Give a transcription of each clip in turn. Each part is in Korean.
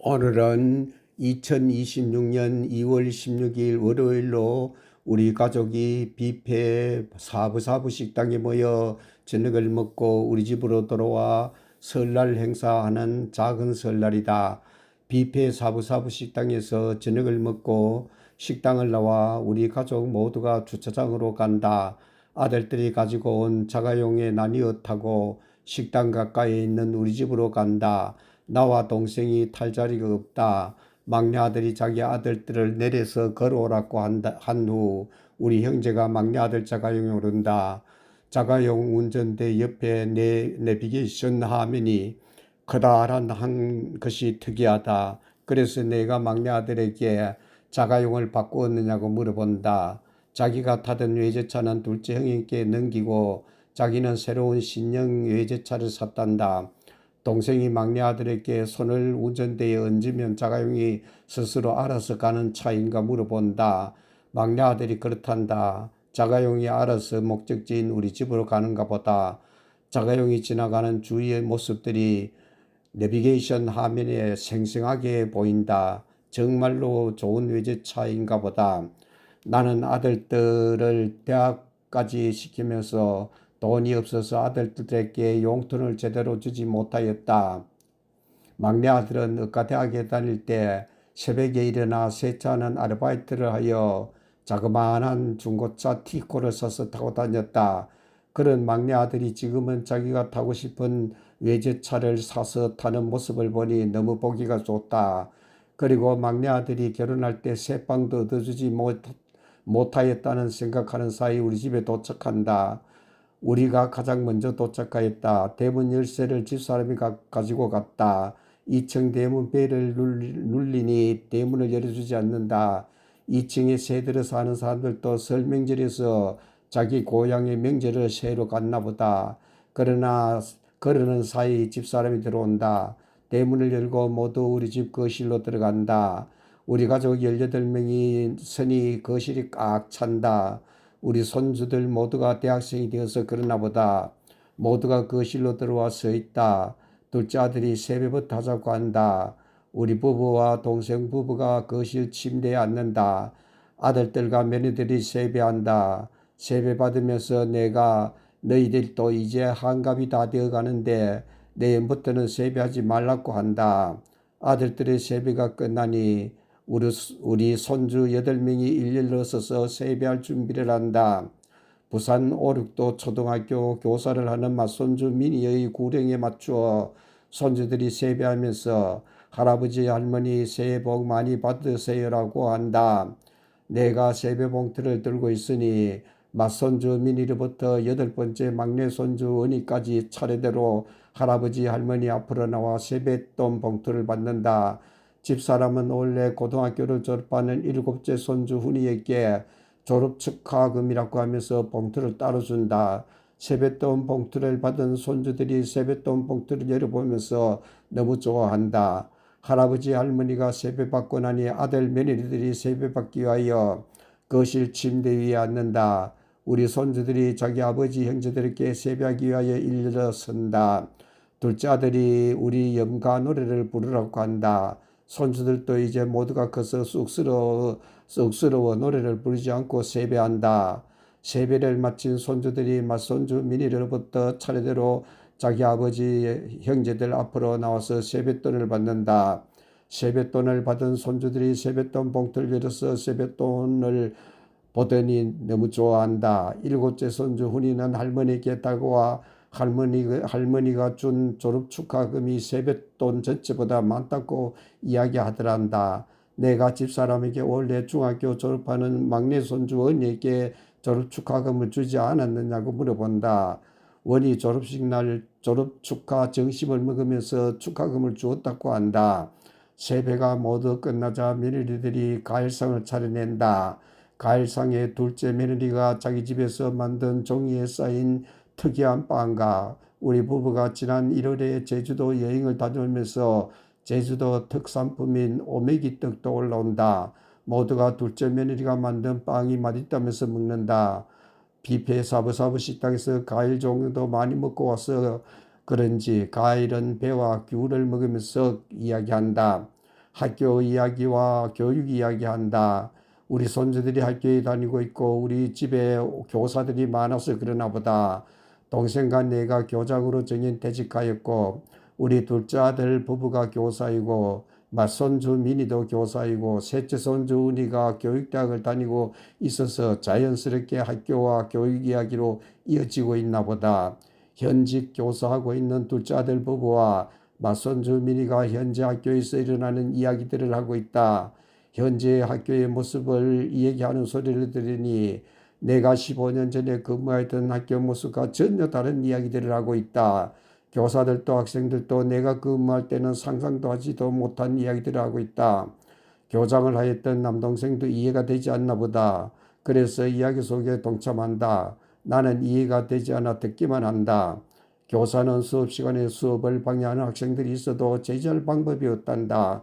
오늘은 2026년 2월 16일 월요일로 우리 가족이 뷔페 사부사부 식당에 모여 저녁을 먹고 우리 집으로 돌아와 설날 행사하는 작은 설날이다. 뷔페 사부사부 식당에서 저녁을 먹고 식당을 나와 우리 가족 모두가 주차장으로 간다. 아들들이 가지고 온 자가용에 나뉘어 타고 식당 가까이에 있는 우리 집으로 간다. 나와 동생이 탈 자리가 없다. 막내 아들이 자기 아들들을 내려서 걸어오라고 한 후 우리 형제가 막내 아들 자가용에 오른다. 자가용 운전대 옆에 내비게이션 화면이 커다란 한 것이 특이하다. 그래서 내가 막내 아들에게 자가용을 바꾸었느냐고 물어본다. 자기가 타던 외제차는 둘째 형에게 넘기고 자기는 새로운 신형 외제차를 샀단다. 동생이 막내 아들에게 손을 운전대에 얹으면 자가용이 스스로 알아서 가는 차인가 물어본다. 막내 아들이 그렇단다. 자가용이 알아서 목적지인 우리 집으로 가는가 보다. 자가용이 지나가는 주위의 모습들이 내비게이션 화면에 생생하게 보인다. 정말로 좋은 외제차인가 보다. 나는 아들들을 대학까지 시키면서 돈이 없어서 아들들에게 용돈을 제대로 주지 못하였다. 막내 아들은 의과대학에 다닐 때 새벽에 일어나 세차하는 아르바이트를 하여 자그마한 중고차 티코를 사서 타고 다녔다. 그런 막내 아들이 지금은 자기가 타고 싶은 외제차를 사서 타는 모습을 보니 너무 보기가 좋다. 그리고 막내 아들이 결혼할 때 새 방도 얻어주지 못하였다는 생각하는 사이 우리 집에 도착한다. 우리가 가장 먼저 도착하였다. 대문 열쇠를 집사람이 가지고 갔다. 2층 대문 벨을 눌리니 대문을 열어주지 않는다. 2층에 새들어 사는 사람들도 설 명절에서 자기 고향의 명절을 새로 갔나 보다. 그러나 그러는 사이 집사람이 들어온다. 대문을 열고 모두 우리 집 거실로 들어간다. 우리 가족 18명이 선이 거실이 꽉 찬다. 우리 손주들 모두가 대학생이 되어서 그러나 보다. 모두가 거실로 들어와 서 있다. 둘째 아들이 세배부터 하자고 한다. 우리 부부와 동생 부부가 거실 침대에 앉는다. 아들들과 며느리들이 세배한다. 세배 받으면서 내가 너희들도 이제 한갑이 다 되어 가는데 내일부터는 세배하지 말라고 한다. 아들들의 세배가 끝나니 우리 손주 8명이 일일로 서서 세배할 준비를 한다. 부산 오륙도 초등학교 교사를 하는 맏손주 민희의 구령에 맞추어 손주들이 세배하면서 할아버지 할머니 새해 복 많이 받으세요라고 한다. 내가 세배 봉투를 들고 있으니 맏손주 민희로부터 8번째 막내 손주 은희까지 차례대로 할아버지 할머니 앞으로 나와 세뱃돈 봉투를 받는다. 집사람은 원래 고등학교를 졸업하는 7째 손주 훈이에게 졸업 축하금이라고 하면서 봉투를 따로 준다. 세뱃돈 봉투를 받은 손주들이 세뱃돈 봉투를 열어보면서 너무 좋아한다. 할아버지 할머니가 세배받고 나니 아들 며느리들이 세배받기 위하여 거실 침대 위에 앉는다. 우리 손주들이 자기 아버지 형제들에게 세배하기 위하여 일어선다. 둘째 아들이 우리 염가 노래를 부르라고 한다. 손주들도 이제 모두가 커서 쑥스러워 노래를 부르지 않고 세배한다. 세배를 마친 손주들이 맏손주 민희로부터 차례대로 자기 아버지 형제들 앞으로 나와서 세뱃돈을 받는다. 세뱃돈을 받은 손주들이 세뱃돈 봉투를 열어서 세뱃돈을 보더니 너무 좋아한다. 7째 손주 훈이는 할머니에게 다가와 할머니가 준 졸업 축하금이 세뱃돈 전체보다 많다고 이야기하더란다. 내가 집사람에게 원래 중학교 졸업하는 막내 손주 원희에게 졸업 축하금을 주지 않았느냐고 물어본다. 원희 졸업식 날 졸업 축하 점심을 먹으면서 축하금을 주었다고 한다. 세배가 모두 끝나자 며느리들이 가일상을 차려낸다. 가일상에 둘째 며느리가 자기 집에서 만든 종이에 쌓인 특이한 빵과 우리 부부가 지난 1월에 제주도 여행을 다녀오면서 제주도 특산품인 오메기떡도 올라온다. 모두가 둘째 며느리가 만든 빵이 맛있다면서 먹는다. 뷔페 사부사부 식당에서 과일 종류도 많이 먹고 와서 그런지 과일은 배와 귤을 먹으면서 이야기한다. 학교 이야기와 교육 이야기한다. 우리 손주들이 학교에 다니고 있고 우리 집에 교사들이 많아서 그러나 보다. 동생과 내가 교장으로 정년 퇴직하였고 우리 둘째 아들 부부가 교사이고 맏손주 민이도 교사이고 셋째 손주 은이가 교육대학을 다니고 있어서 자연스럽게 학교와 교육 이야기로 이어지고 있나 보다. 현직 교사하고 있는 둘째 아들 부부와 맏손주 민이가 현재 학교에서 일어나는 이야기들을 하고 있다. 현재 학교의 모습을 얘기하는 소리를 들으니 내가 15년 전에 근무했던 학교 모습과 전혀 다른 이야기들을 하고 있다. 교사들도 학생들도 내가 근무할 때는 상상도 하지도 못한 이야기들을 하고 있다. 교장을 하였던 남동생도 이해가 되지 않나 보다. 그래서 이야기 속에 동참한다. 나는 이해가 되지 않아 듣기만 한다. 교사는 수업 시간에 수업을 방해하는 학생들이 있어도 제지할 방법이 없단다.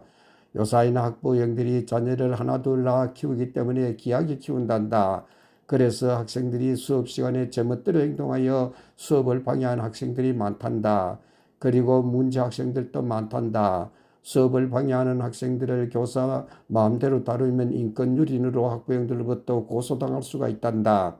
요사이나 학부형들이 자녀를 하나 둘 낳아 키우기 때문에 귀하게 키운단다. 그래서 학생들이 수업 시간에 제멋대로 행동하여 수업을 방해하는 학생들이 많단다. 그리고 문제 학생들도 많단다. 수업을 방해하는 학생들을 교사 마음대로 다루면 인권유린으로 학부형들로부터 고소당할 수가 있단다.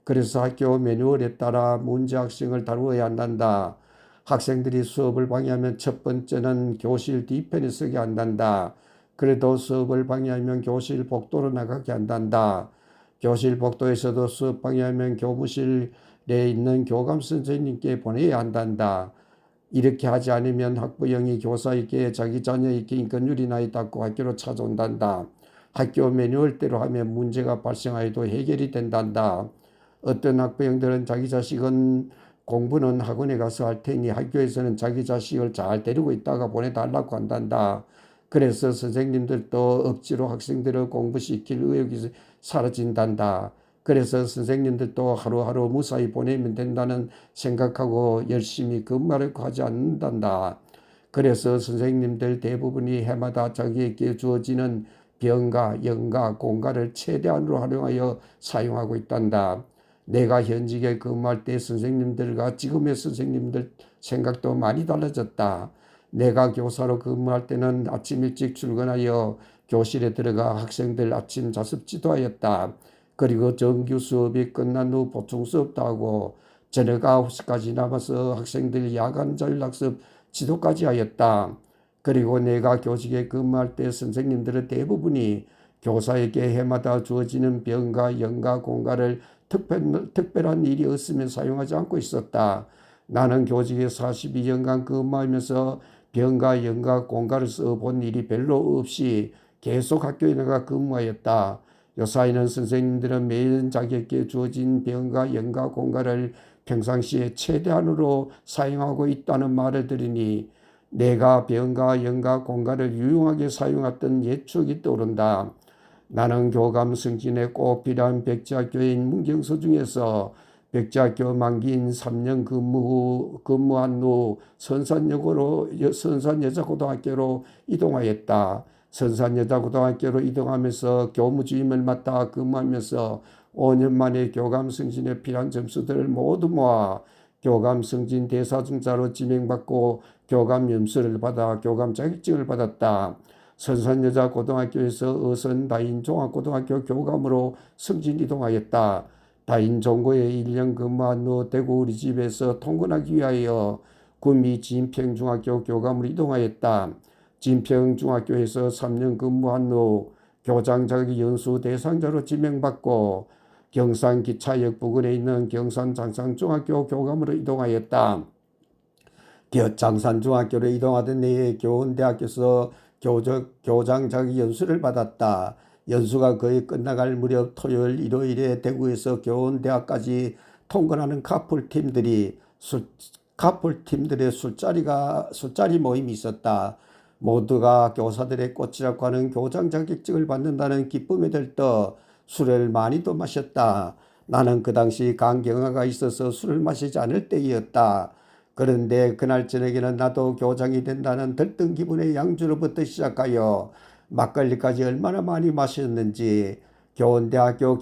그래서 학교 매뉴얼에 따라 문제 학생을 다루어야 한단다. 학생들이 수업을 방해하면 첫 번째는 교실 뒤편에 서게 한단다. 그래도 수업을 방해하면 교실 복도로 나가게 한단다. 교실 복도에서도 수업 방해하면 교무실에 있는 교감 선생님께 보내야 한단다. 이렇게 하지 않으면 학부형이 교사에게 자기 자녀에게 인권유린이 있다고 학교로 찾아온단다. 학교 매뉴얼대로 하면 문제가 발생하여도 해결이 된단다. 어떤 학부형들은 자기 자식은 공부는 학원에 가서 할 테니 학교에서는 자기 자식을 잘 데리고 있다가 보내달라고 한단다. 그래서 선생님들도 억지로 학생들을 공부시킬 의욕이 사라진단다. 그래서 선생님들도 하루하루 무사히 보내면 된다는 생각하고 열심히 근무하려고 하지 않는단다. 그래서 선생님들 대부분이 해마다 자기에게 주어지는 병가, 연가, 공가를 최대한으로 활용하여 사용하고 있단다. 내가 현직에 근무할 때 선생님들과 지금의 선생님들 생각도 많이 달라졌다. 내가 교사로 근무할 때는 아침 일찍 출근하여 교실에 들어가 학생들 아침 자습 지도하였다. 그리고 정규 수업이 끝난 후 보충 수업도 하고 저녁 9시까지 남아서 학생들 야간 자율학습 지도까지 하였다. 그리고 내가 교직에 근무할 때 선생님들은 대부분이 교사에게 해마다 주어지는 병가, 연가, 공가를 특별한 일이 없으면 사용하지 않고 있었다. 나는 교직에 42년간 근무하면서 병가, 연가, 공가를 써본 일이 별로 없이 계속 학교에 나가 근무하였다. 요사이는 선생님들은 매일 자기에게 주어진 병가, 연가, 공가를 평상시에 최대한으로 사용하고 있다는 말을 들으니 내가 병가, 연가, 공가를 유용하게 사용했던 옛 추억이 떠오른다. 나는 교감 승진에 꼭 필요한 백지학교인 문경서 중에서 백지학교 만기인 3년 근무한 후 선산여자고등학교로 이동하였다. 선산여자고등학교로 이동하면서 교무주임을 맡아 근무하면서 5년 만에 교감 승진에 필요한 점수들을 모두 모아 교감 승진 대사증자로 지명받고 교감 점수를 받아 교감 자격증을 받았다. 선산여자고등학교에서 어선 다인종합고등학교 교감으로 승진 이동하였다. 다인종고에 1년 근무한 후 대구 우리 집에서 통근하기 위하여 구미 진평중학교 교감으로 이동하였다. 진평중학교에서 3년 근무한 후 교장자격 연수 대상자로 지명받고 경산기차역 부근에 있는 경산장산중학교 교감으로 이동하였다. 장산중학교로 이동하던 해에 교원대학교에서 교장 자격 연수를 받았다. 연수가 거의 끝나갈 무렵 토요일, 일요일에 대구에서 교원대학까지 통근하는 카풀팀들의 술자리 모임이 있었다. 모두가 교사들의 꽃이라고 하는 교장 자격증을 받는다는 기쁨에 들떠 술을 많이도 마셨다. 나는 그 당시 간경화가 있어서 술을 마시지 않을 때이었다. 그런데 그날 저녁에는 나도 교장이 된다는 들뜬 기분의 양주로부터 시작하여 막걸리까지 얼마나 많이 마셨는지 교원대학교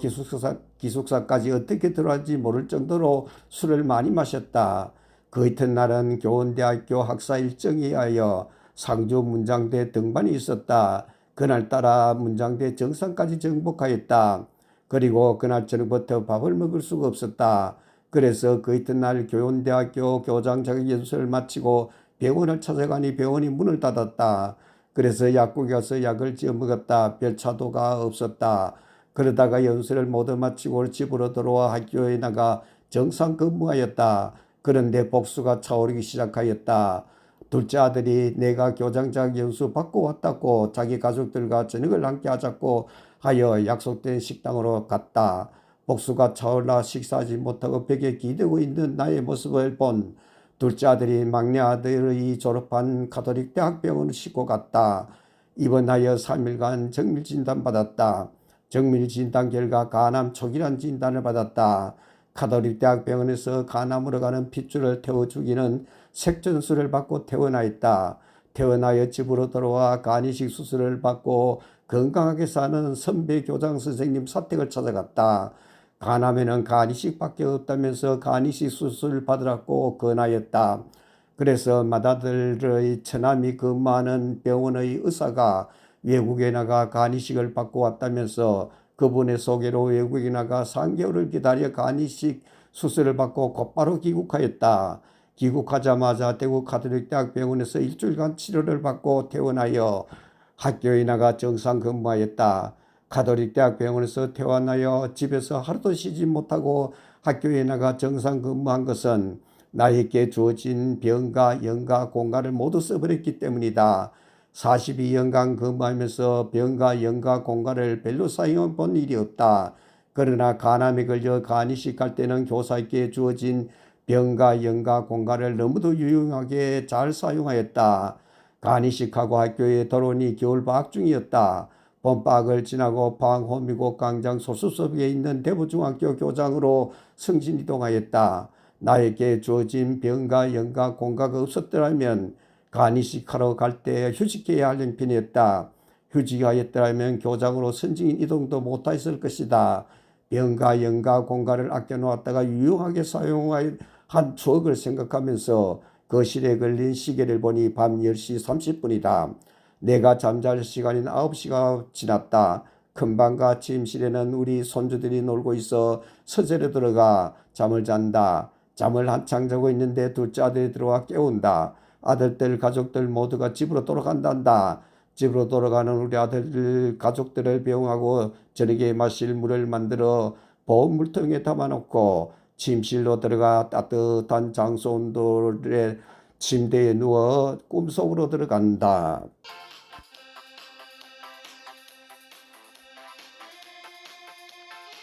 기숙사까지 어떻게 들어왔는지 모를 정도로 술을 많이 마셨다. 그 이튿날은 교원대학교 학사 일정에 의하여 상주 문장대 등반이 있었다. 그날따라 문장대 정상까지 정복하였다. 그리고 그날 저녁부터 밥을 먹을 수가 없었다. 그래서 그 이튿날 교원대학교 교장 자격연수를 마치고 병원을 찾아가니 병원이 문을 닫았다. 그래서 약국에 가서 약을 지어 먹었다. 별 차도가 없었다. 그러다가 연수를 모두 마치고 집으로 돌아와 학교에 나가 정상 근무하였다. 그런데 복수가 차오르기 시작하였다. 둘째 아들이 내가 교장 자격연수 받고 왔다고 자기 가족들과 저녁을 함께 하자고 하여 약속된 식당으로 갔다. 복수가 차올라 식사하지 못하고 벽에 기대고 있는 나의 모습을 본 둘째 아들이 막내 아들의 졸업한 가톨릭 대학병원을 싣고 갔다. 입원하여 3일간 정밀 진단받았다. 정밀 진단 결과 간암 초기란 진단을 받았다. 가톨릭 대학병원에서 간암으로 가는 핏줄을 태워 죽이는 색전수를 받고 퇴원하였다. 퇴원하여 집으로 돌아와 간이식 수술을 받고 건강하게 사는 선배 교장 선생님 사택을 찾아갔다. 간암에는 간이식밖에 없다면서 간이식 수술을 받으라고 권하였다. 그래서 맏아들의 처남이 근무하는 병원의 의사가 외국에 나가 간이식을 받고 왔다면서 그분의 소개로 외국에 나가 3개월을 기다려 간이식 수술을 받고 곧바로 귀국하였다. 귀국하자마자 대구 가톨릭 대학병원에서 일주일간 치료를 받고 퇴원하여 학교에 나가 정상 근무하였다. 가톨릭 대학병원에서 퇴원하여 집에서 하루도 쉬지 못하고 학교에 나가 정상 근무한 것은 나에게 주어진 병가, 연가, 공가를 모두 써버렸기 때문이다. 42년간 근무하면서 병가, 연가, 공가를 별로 사용해 본 일이 없다. 그러나 간암에 걸려 간이식할 때는 교사에게 주어진 병가, 연가, 공가를 너무도 유용하게 잘 사용하였다. 간이식하고 학교에 돌아오니 겨울방학 중이었다. 봄방학을 지나고 방호미고 강장 소수섭에 있는 대부중학교 교장으로 승진이동하였다. 나에게 주어진 병가, 연가, 공가가 없었더라면 간이식하러 갈 때 휴직해야 할 형편이었다. 휴직하였더라면 교장으로 선진 이동도 못했을 것이다. 병가, 연가, 공가를 아껴놓았다가 유용하게 사용한 추억을 생각하면서 거실에 걸린 시계를 보니 밤 10시 30분이다. 내가 잠잘 시간인 9시가 지났다. 큰방과 침실에는 우리 손주들이 놀고 있어 서재로 들어가 잠을 잔다. 잠을 한창 자고 있는데 둘째 아들이 들어와 깨운다. 아들들 가족들 모두가 집으로 돌아간단다. 집으로 돌아가는 우리 아들 가족들을 배웅하고 저녁에 마실 물을 만들어 보온 물통에 담아놓고 침실로 들어가 따뜻한 장소 온도의 침대에 누워 꿈속으로 들어간다.